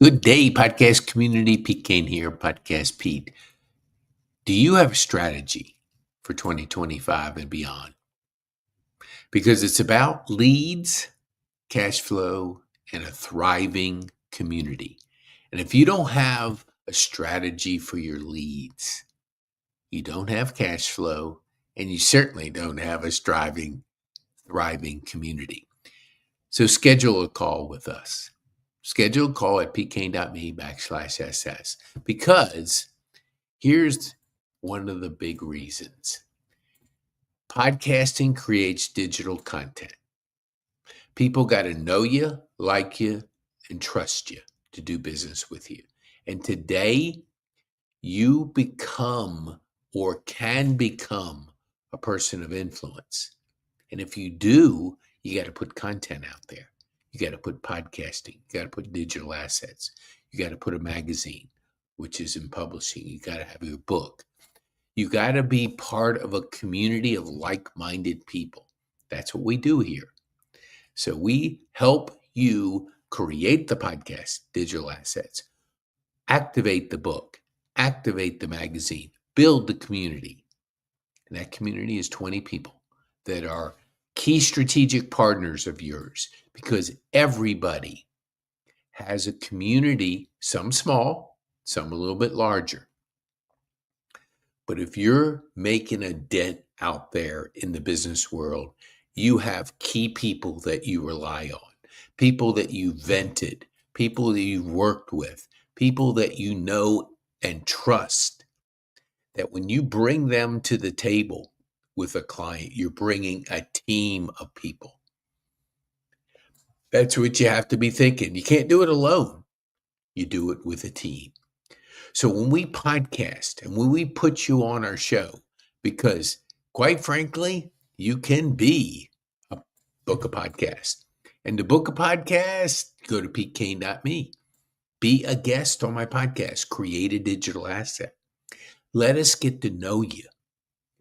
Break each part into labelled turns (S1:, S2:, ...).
S1: Good day, podcast community. Pete Kane here, Podcast Pete. Do you have a strategy for 2025 and beyond? Because it's about leads, cash flow, and a thriving community. And if you don't have a strategy for your leads, you don't have cash flow, and you certainly don't have a thriving community. So schedule a call with us. Schedule a call at pkane.me/SS because here's one of the big reasons. Podcasting creates digital content. People got to know you, like you, and trust you to do business with you. And today, you become or can become a person of influence. And if you do, you got to put content out there. You got to put podcasting. You got to put digital assets. You got to put a magazine, which is in publishing. You got to have your book. You got to be part of a community of like-minded people. That's what we do here. So we help you create the podcast, digital assets, activate the book, activate the magazine, build the community. And that community is 20 people that are key strategic partners of yours, because everybody has a community, some small, some a little bit larger. But if you're making a dent out there in the business world, you have key people that you rely on, people that you vented, people that you've worked with, people that you know and trust, that when you bring them to the table with a client, you're bringing a team of people. That's what you have to be thinking. You can't do it alone. You do it with a team. So when we podcast and when we put you on our show, because quite frankly, you can book a podcast. And to book a podcast, go to pkane.me. Be a guest on my podcast. Create a digital asset. Let us get to know you.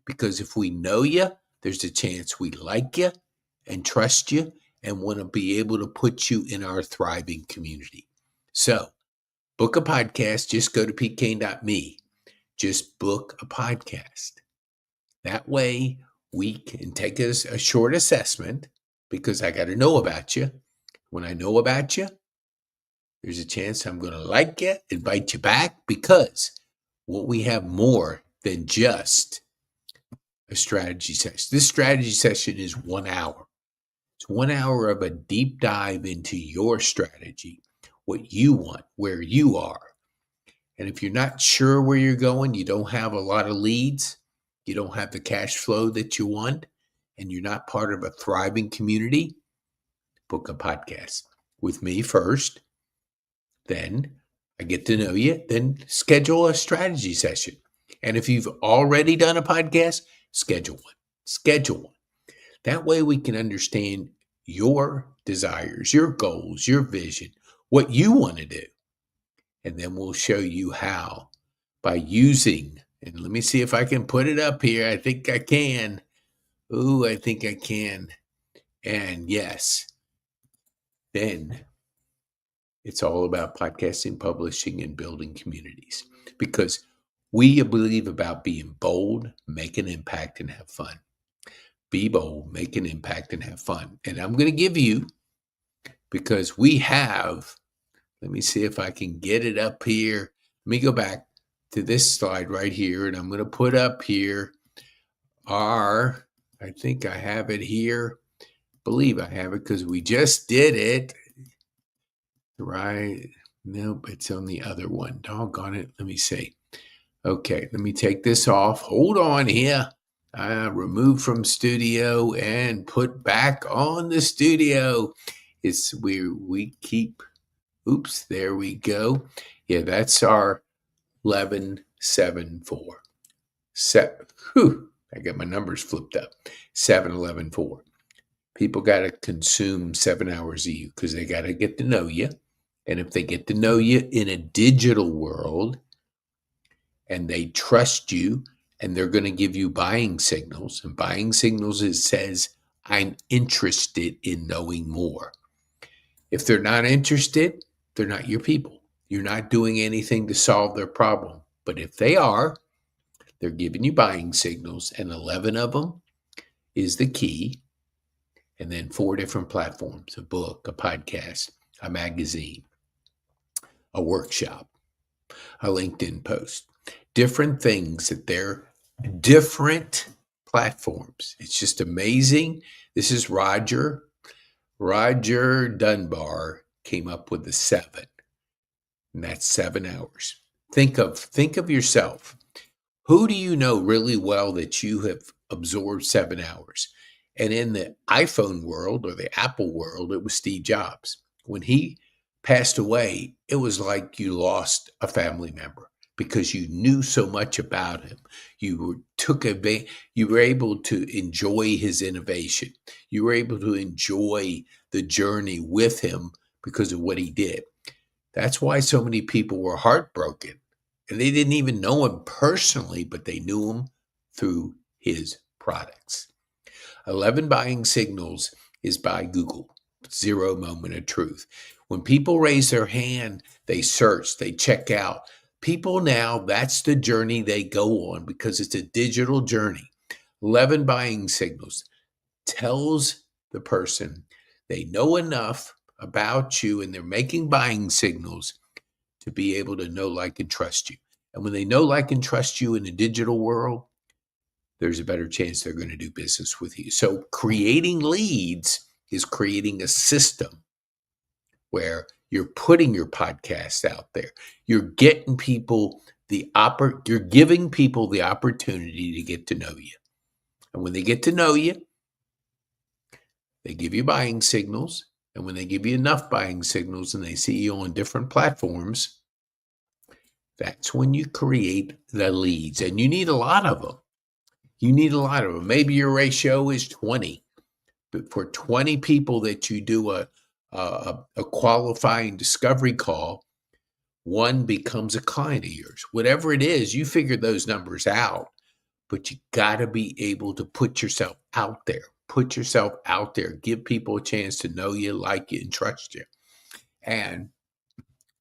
S1: Because if we know you, there's a chance we like you and trust you and want to be able to put you in our thriving community. So, book a podcast. Just go to pkane.me. Just book a podcast. That way, we can take a short assessment because I got to know about you. When I know about you, there's a chance I'm going to like you, invite you back, because what we have more than just a strategy session. This strategy session is 1 hour. It's 1 hour of a deep dive into your strategy, what you want, where you are. And if you're not sure where you're going, you don't have a lot of leads, you don't have the cash flow that you want, and you're not part of a thriving community, book a podcast with me first. Then I get to know you. Then schedule a strategy session. And if you've already done a podcast, schedule one. Schedule one. That way we can understand your desires, your goals, your vision, what you want to do. And then we'll show you how by using, and let me see if I can put it up here. I think I can. Ooh, I think I can. And yes, then it's all about podcasting, publishing, and building communities, because we believe about being bold, make an impact, and have fun. Be bold, make an impact, and have fun. And I'm going to give you, because we have, let me see if I can get it up here. Let me go back to this slide right here, and I'm going to put up here I think I have it here. Believe I have it because we just did it. Right? Nope, it's on the other one. Doggone it. Let me see. Okay, let me take this off. Hold on here. Remove from studio and put back on the studio. It's we keep, oops, there we go. Yeah, that's our 1174. I got my numbers flipped up. 7114. People got to consume 7 hours of you because they got to get to know you. And if they get to know you in a digital world and they trust you, and they're going to give you buying signals, and buying signals says, I'm interested in knowing more. If they're not interested, they're not your people. You're not doing anything to solve their problem. But if they are, they're giving you buying signals, and 11 of them is the key. And then 4 different platforms: a book, a podcast, a magazine, a workshop, a LinkedIn post. Different things that they're different platforms. It's just amazing. This is Roger. Roger Dunbar came up with the 7, and that's 7 hours. Think of yourself. Who do you know really well that you have absorbed 7 hours? And in the iPhone world or the Apple world, it was Steve Jobs. When he passed away, it was like you lost a family member because you knew so much about him. You were able to enjoy his innovation. You were able to enjoy the journey with him because of what he did. That's why so many people were heartbroken. And they didn't even know him personally, but they knew him through his products. 11 Buying Signals is by Google. Zero Moment of Truth. When people raise their hand, they search, they check out. People now, that's the journey they go on because it's a digital journey. 11 Buying Signals tells the person they know enough about you and they're making buying signals to be able to know, like, and trust you. And when they know, like, and trust you in the digital world, there's a better chance they're going to do business with you. So creating leads is creating a system where you're putting your podcast out there. You're getting people you're giving people the opportunity to get to know you. And when they get to know you, they give you buying signals. And when they give you enough buying signals and they see you on different platforms, that's when you create the leads. And you need a lot of them. Maybe your ratio is 20. But for 20 people that you do a qualifying discovery call, one becomes a client of yours. Whatever it is, you figure those numbers out. But you got to be able to put yourself out there. Put yourself out there. Give people a chance to know you, like you, and trust you. And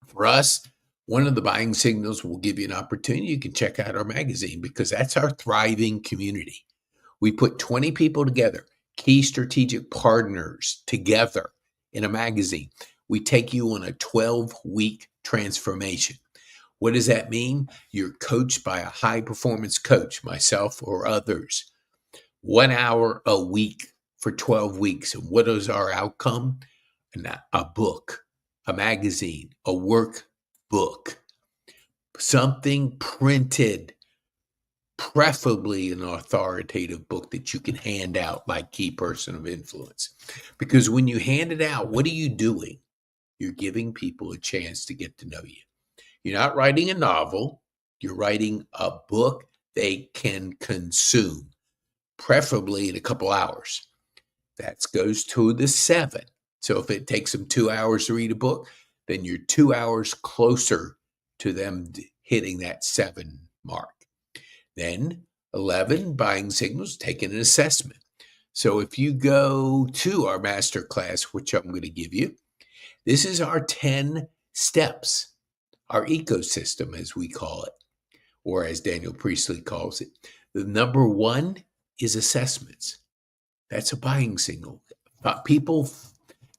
S1: for us, one of the buying signals will give you an opportunity. You can check out our magazine because that's our thriving community. We put 20 people together, key strategic partners together in a magazine. We take you on a 12-week transformation. What does that mean? You're coached by a high-performance coach, myself or others. 1 hour a week for 12 weeks. And what is our outcome? A book, a magazine, a workbook, something printed, preferably an authoritative book that you can hand out like Key Person of Influence. Because when you hand it out, what are you doing? You're giving people a chance to get to know you. You're not writing a novel. You're writing a book they can consume, preferably in a couple hours. That goes to the 7. So if it takes them 2 hours to read a book, then you're 2 hours closer to them hitting that 7 mark. Then 11 Buying Signals, taking an assessment. So if you go to our masterclass, which I'm going to give you, this is our 10 steps, our ecosystem, as we call it, or as Daniel Priestley calls it. The number 1 is assessments. That's a buying signal. People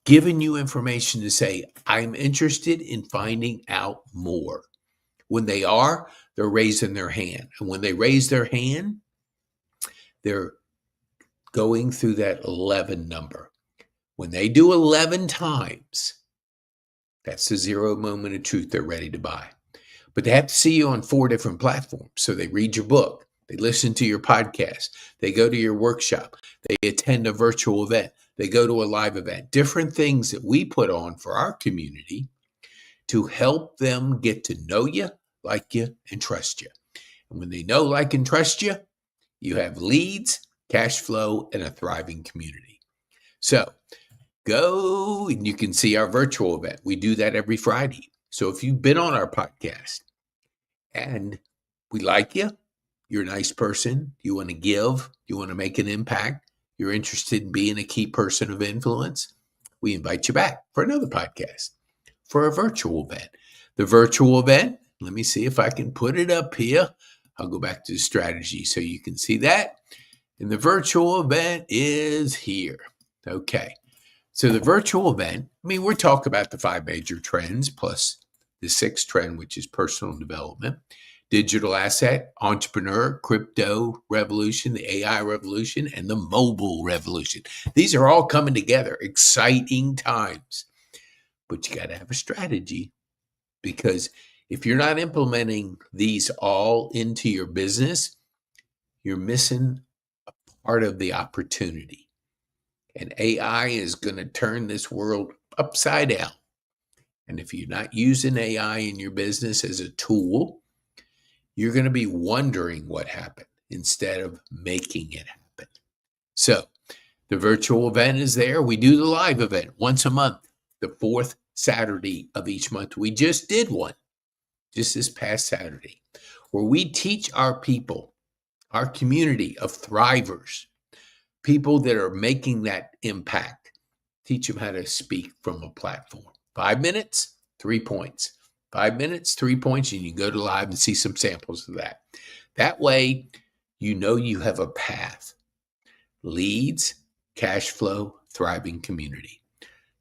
S1: giving you information to say, I'm interested in finding out more. When they are, they're raising their hand. And when they raise their hand, they're going through that 11 number. When they do 11 times, that's the zero moment of truth. They're ready to buy. But they have to see you on 4 different platforms. So they read your book. They listen to your podcast. They go to your workshop. They attend a virtual event. They go to a live event. Different things that we put on for our community to help them get to know you, like you, and trust you. And when they know, like, and trust you, you have leads, cash flow, and a thriving community. So go and you can see our virtual event. We do that every Friday. So if you've been on our podcast and we like you, you're a nice person, you want to give, you want to make an impact, you're interested in being a key person of influence, we invite you back for another podcast, for a virtual event. The virtual event, let me see if I can put it up here. I'll go back to the strategy so you can see that. And the virtual event is here. Okay. So the virtual event, we're talking about the 5 major trends plus the 6th trend, which is personal development, digital asset, entrepreneur, crypto revolution, the AI revolution, and the mobile revolution. These are all coming together. Exciting times. But you got to have a strategy, because if you're not implementing these all into your business, you're missing a part of the opportunity. And AI is going to turn this world upside down. And if you're not using AI in your business as a tool, you're going to be wondering what happened instead of making it happen. So the virtual event is there. We do the live event once a month, the 4th Saturday of each month. We just did one just this past Saturday, where we teach our people, our community of thrivers, people that are making that impact, teach them how to speak from a platform. 5 minutes, 3 points. 5 minutes, 3 points, and you can go to live and see some samples of that. That way, you know you have a path. Leads, cash flow, thriving community.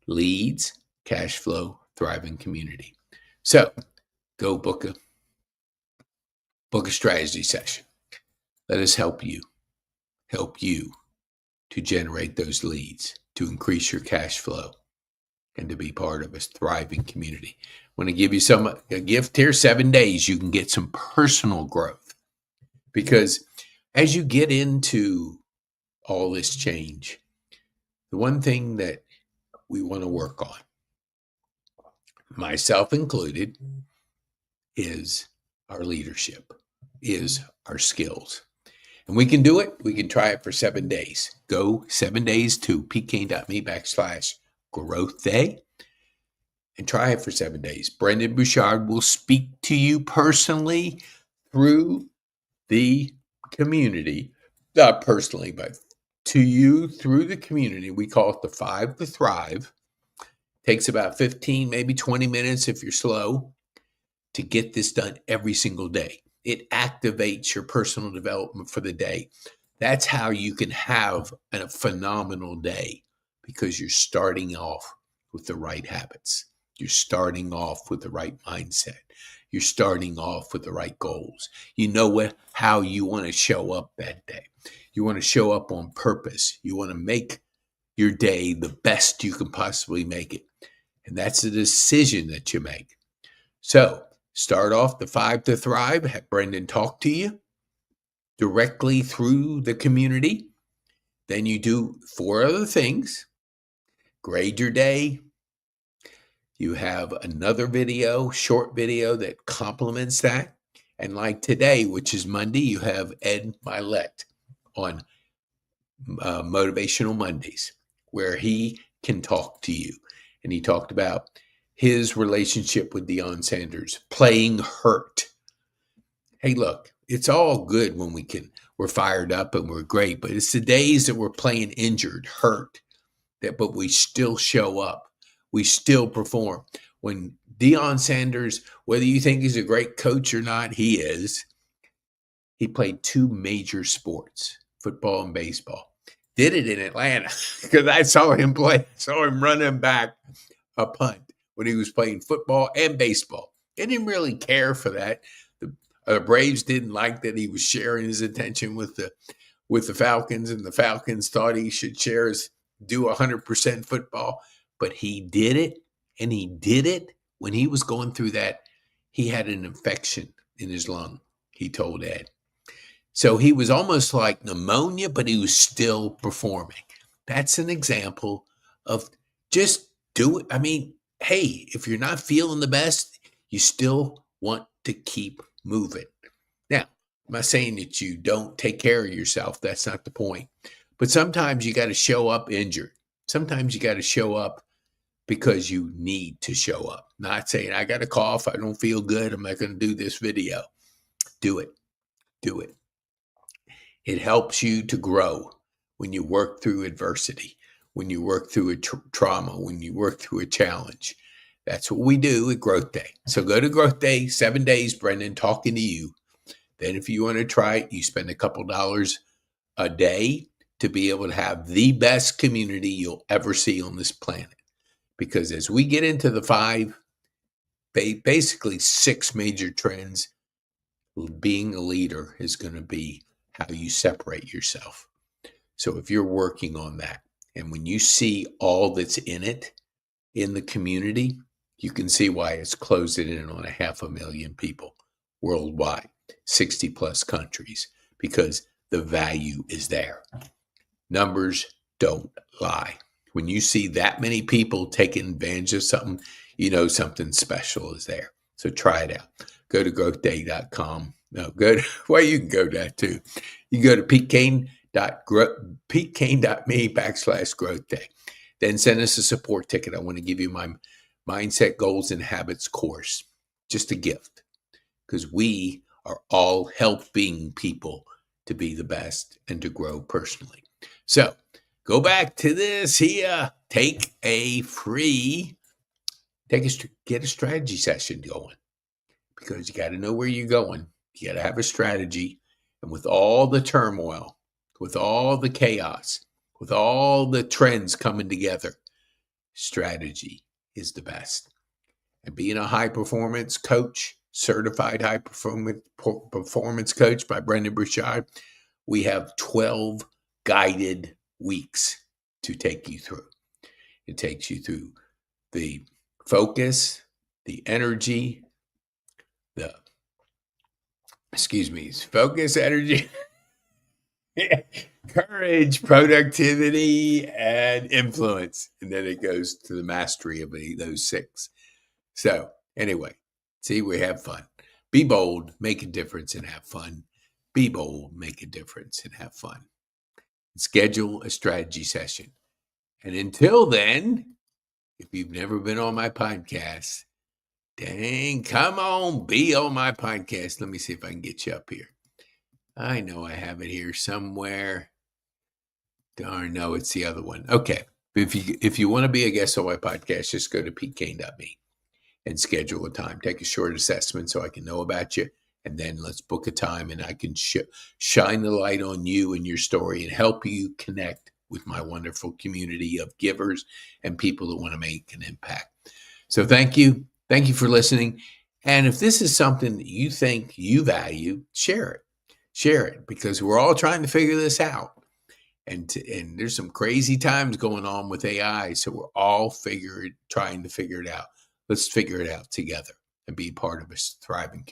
S1: Leads, cash flow, thriving community. So go book a strategy session. Let us help you to generate those leads, to increase your cash flow, and to be part of a thriving community. I want to give you a gift here, 7 days. You can get some personal growth, because as you get into all this change, the one thing that we want to work on, myself included, is our leadership, is our skills. And we can do it. We can try it for 7 days. Go 7 days to pkane.me/growth day and try it for 7 days. Brendon Burchard will speak to you personally through the community, not personally, but to you through the community. We call it the 5 to Thrive. Takes about 15, maybe 20 minutes if you're slow to get this done every single day. It activates your personal development for the day. That's how you can have a phenomenal day, because you're starting off with the right habits. You're starting off with the right mindset. You're starting off with the right goals. You know how you want to show up that day. You want to show up on purpose. You want to make your day the best you can possibly make it. And that's a decision that you make. So start off the 5 to Thrive. Have Brendon talk to you directly through the community. Then you do 4 other things. Grade your day. You have another video, short video that complements that. And like today, which is Monday, you have Ed Milet on Motivational Mondays, where he can talk to you. And he talked about his relationship with Deion Sanders, playing hurt. Hey, look, it's all good when we're fired up and we're great, but it's the days that we're playing injured, hurt, but we still show up. We still perform. When Deion Sanders, whether you think he's a great coach or not, he is. He played 2 major sports, football and baseball. Did it in Atlanta, because I saw him play. Saw him running back a punt when he was playing football and baseball. He didn't really care for that. The Braves didn't like that he was sharing his attention with the Falcons, and the Falcons thought he should do 100% football. But he did it, and he did it when he was going through that. He had an infection in his lung, he told Ed. So he was almost like pneumonia, but he was still performing. That's an example of just do it. Hey, if you're not feeling the best, you still want to keep moving. Now, I'm not saying that you don't take care of yourself. That's not the point. But sometimes you got to show up injured. Sometimes you got to show up because you need to show up. Not saying, I got a cough, I don't feel good, I'm not going to do this video. Do it. Do it. It helps you to grow when you work through adversity, when you work through a trauma, when you work through a challenge. That's what we do at Growth Day. So go to Growth Day, 7 days, Brendan, talking to you. Then if you want to try it, you spend a couple dollars a day to be able to have the best community you'll ever see on this planet. Because as we get into the basically 6 major trends, being a leader is going to be how you separate yourself. So if you're working on that, and when you see all that's in it in the community, you can see why it's closing in on 500,000 people worldwide, 60 plus countries, because the value is there. Numbers don't lie. When you see that many people taking advantage of something, you know something special is there. So try it out. Go to growthday.com. No, well, you can go to that too. You can go to PeteKane.me/growth day. Then send us a support ticket. I want to give you my Mindset, Goals, and Habits course. Just a gift. Because we are all helping people to be the best and to grow personally. So go back to this here. Get a strategy session going. Because you got to know where you're going. You got to have a strategy. And with all the turmoil, with all the chaos, with all the trends coming together, strategy is the best. And being a high performance coach, certified high performance coach by Brendon Burchard, we have 12 guided weeks to take you through. It takes you through the focus, the energy, focus, energy, courage, productivity, and influence. And then it goes to the mastery of those 6. So anyway, see, we have fun. Be bold, make a difference, and have fun. Be bold, make a difference, and have fun. Schedule a strategy session. And until then, if you've never been on my podcast, dang, come on, be on my podcast. Let me see if I can get you up here. I know I have it here somewhere. Darn, no, it's the other one. Okay. If you want to be a guest on my podcast, just go to PeteKane.me and schedule a time. Take a short assessment so I can know about you. And then let's book a time and I can shine the light on you and your story and help you connect with my wonderful community of givers and people that want to make an impact. So thank you. Thank you for listening. And if this is something that you think you value, share it. Share it, because we're all trying to figure this out. And there's some crazy times going on with AI. So we're all trying to figure it out. Let's figure it out together and be part of a thriving community.